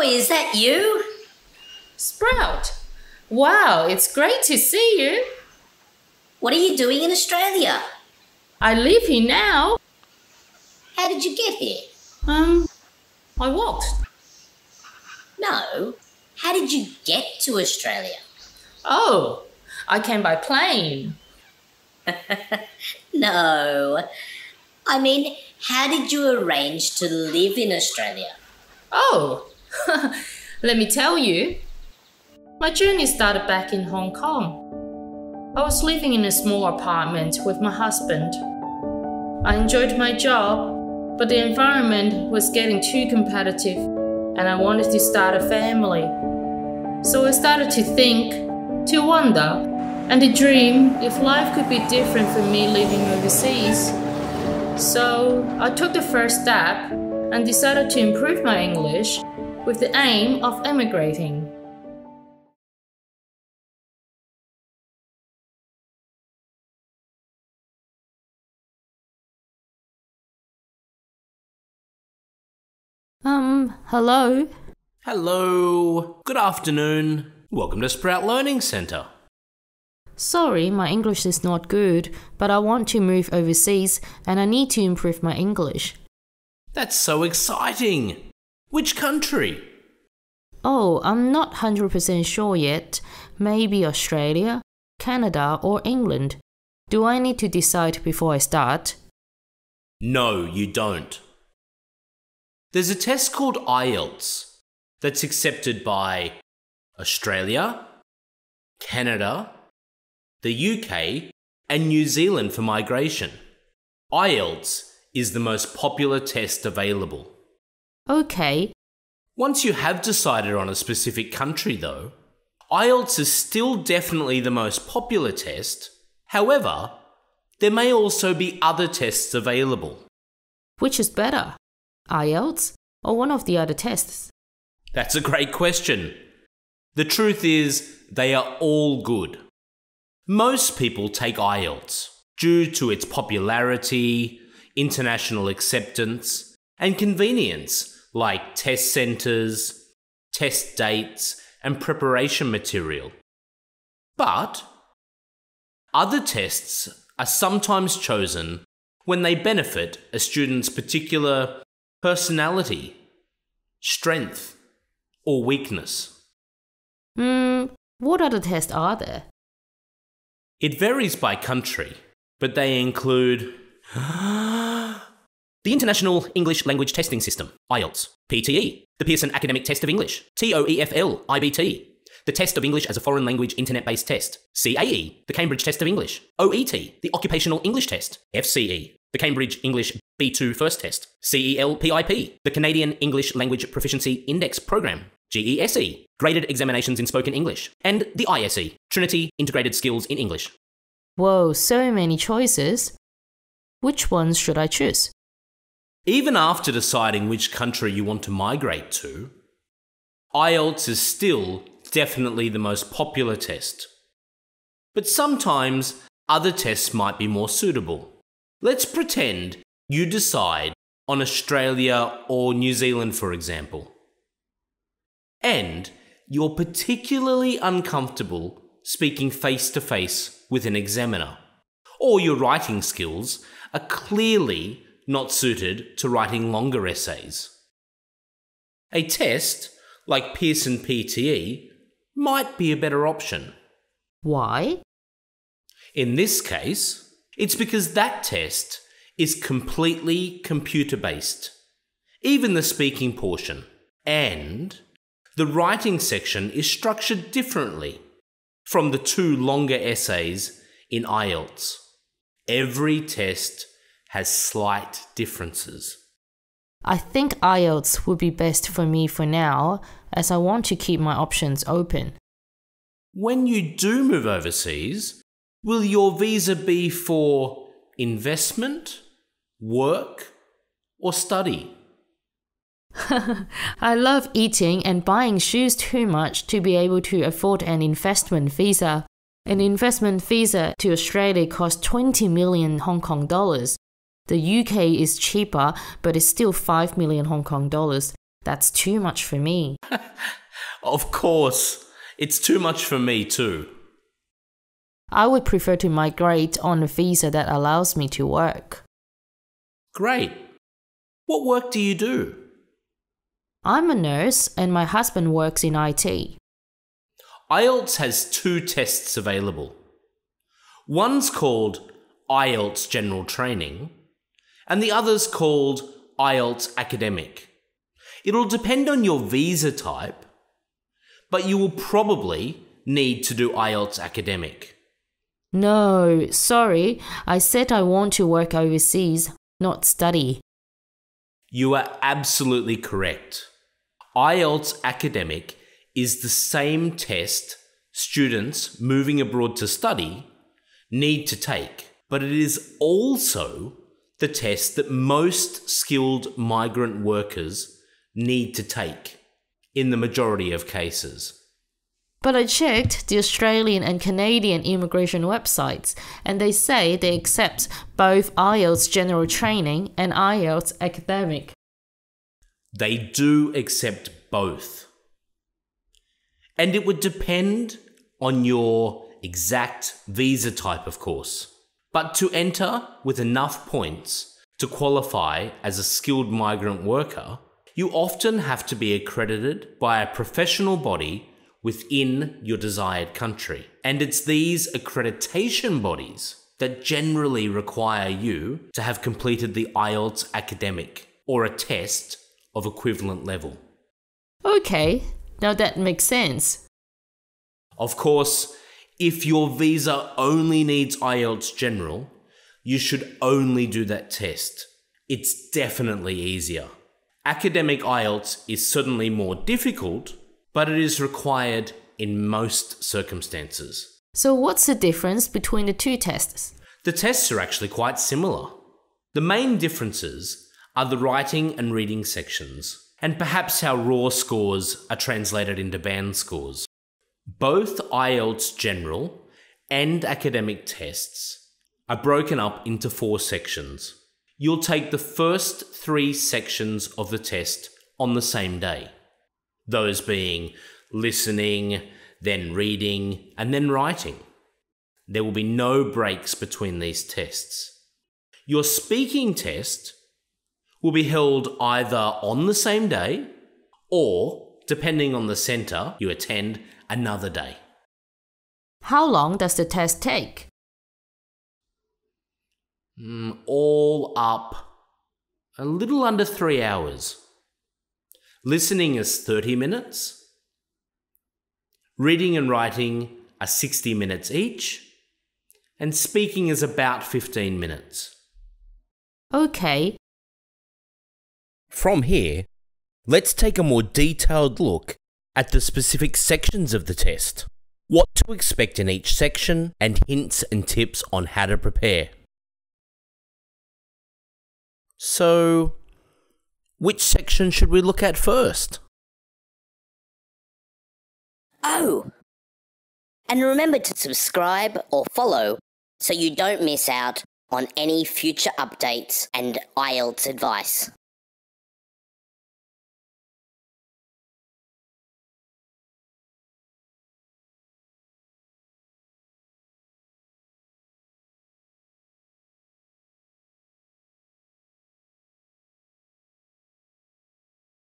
is that you? Sprout! Wow, it's great to see you. What are you doing in Australia? I live here now. How did you get here? I walked. No. How did you get to Australia? Oh, I came by plane. No. I mean, how did you arrange to live in Australia? Oh, let me tell you. My journey started back in Hong Kong. I was living in a small apartment with my husband. I enjoyed my job, but the environment was getting too competitive and I wanted to start a family. So I started to think, to wonder, and to dream if life could be different for me living overseas. So I took the first step and decided to improve my English with the aim of emigrating. Hello? Hello. Good afternoon. Welcome to Sprout Learning Centre. Sorry, my English is not good, but I want to move overseas and I need to improve my English. That's so exciting. Which country? Oh, I'm not 100% sure yet. Maybe Australia, Canada or England. Do I need to decide before I start? No, you don't. There's a test called IELTS that's accepted by Australia, Canada, the UK, and New Zealand for migration. IELTS is the most popular test available. Okay. Once you have decided on a specific country though, IELTS is still definitely the most popular test. However, there may also be other tests available. Which is better, IELTS or one of the other tests? That's a great question. The truth is, they are all good. Most people take IELTS due to its popularity, international acceptance, and convenience like test centres, test dates, and preparation material. But other tests are sometimes chosen when they benefit a student's particular personality, strength, or weakness. What other tests are there? It varies by country, but they include the International English Language Testing System, IELTS, PTE, the Pearson Academic Test of English, TOEFL, IBT, the Test of English as a Foreign Language Internet-Based Test, CAE, the Cambridge Test of English, OET, the Occupational English Test, FCE, the Cambridge English B2 First Test, CELPIP, the Canadian English Language Proficiency Index Program, GESE, Graded Examinations in Spoken English, and the ISE, Trinity Integrated Skills in English. Whoa, so many choices. Which ones should I choose? Even after deciding which country you want to migrate to, IELTS is still definitely the most popular test. But sometimes other tests might be more suitable. Let's pretend you decide on Australia or New Zealand, for example. And you're particularly uncomfortable speaking face-to-face with an examiner, or your writing skills are clearly not suited to writing longer essays. A test, like Pearson PTE, might be a better option. Why? In this case, it's because that test is completely computer-based, even the speaking portion, and the writing section is structured differently from the two longer essays in IELTS. Every test has slight differences. I think IELTS would be best for me for now, as I want to keep my options open. When you do move overseas, will your visa be for investment, work, or study? I love eating and buying shoes too much to be able to afford an investment visa. An investment visa to Australia costs 20 million Hong Kong dollars. The UK is cheaper, but it's still 5 million Hong Kong dollars. That's too much for me. Of course, it's too much for me too. I would prefer to migrate on a visa that allows me to work. Great. What work do you do? I'm a nurse and my husband works in IT. IELTS has 2 tests available. One's called IELTS General Training, and the other's called IELTS Academic. It'll depend on your visa type, but you will probably need to do IELTS Academic. No, sorry, I said I want to work overseas, not study. You are absolutely correct. IELTS Academic is the same test students moving abroad to study need to take, but it is also the test that most skilled migrant workers need to take in the majority of cases. But I checked the Australian and Canadian immigration websites, and they say they accept both IELTS General Training and IELTS Academic. They do accept both. And it would depend on your exact visa type, of course. But to enter with enough points to qualify as a skilled migrant worker, you often have to be accredited by a professional body within your desired country. And it's these accreditation bodies that generally require you to have completed the IELTS Academic or a test of equivalent level. Okay, now that makes sense. Of course, if your visa only needs IELTS General, you should only do that test. It's definitely easier. Academic IELTS is certainly more difficult, but it is required in most circumstances. So what's the difference between the 2 tests? The tests are actually quite similar. The main differences are the writing and reading sections, and perhaps how raw scores are translated into band scores. Both IELTS General and academic tests are broken up into 4 sections. You'll take the first 3 sections of the test on the same day. Those being listening, then reading, and then writing. There will be no breaks between these tests. Your speaking test will be held either on the same day or, depending on the centre you attend, another day. How long does the test take? All up, a little under 3 hours. Listening is 30 minutes. Reading and writing are 60 minutes each. And speaking is about 15 minutes. Okay. From here, let's take a more detailed look at the specific sections of the test, what to expect in each section, and hints and tips on how to prepare. So, which section should we look at first? Oh! And remember to subscribe or follow so you don't miss out on any future updates and IELTS advice.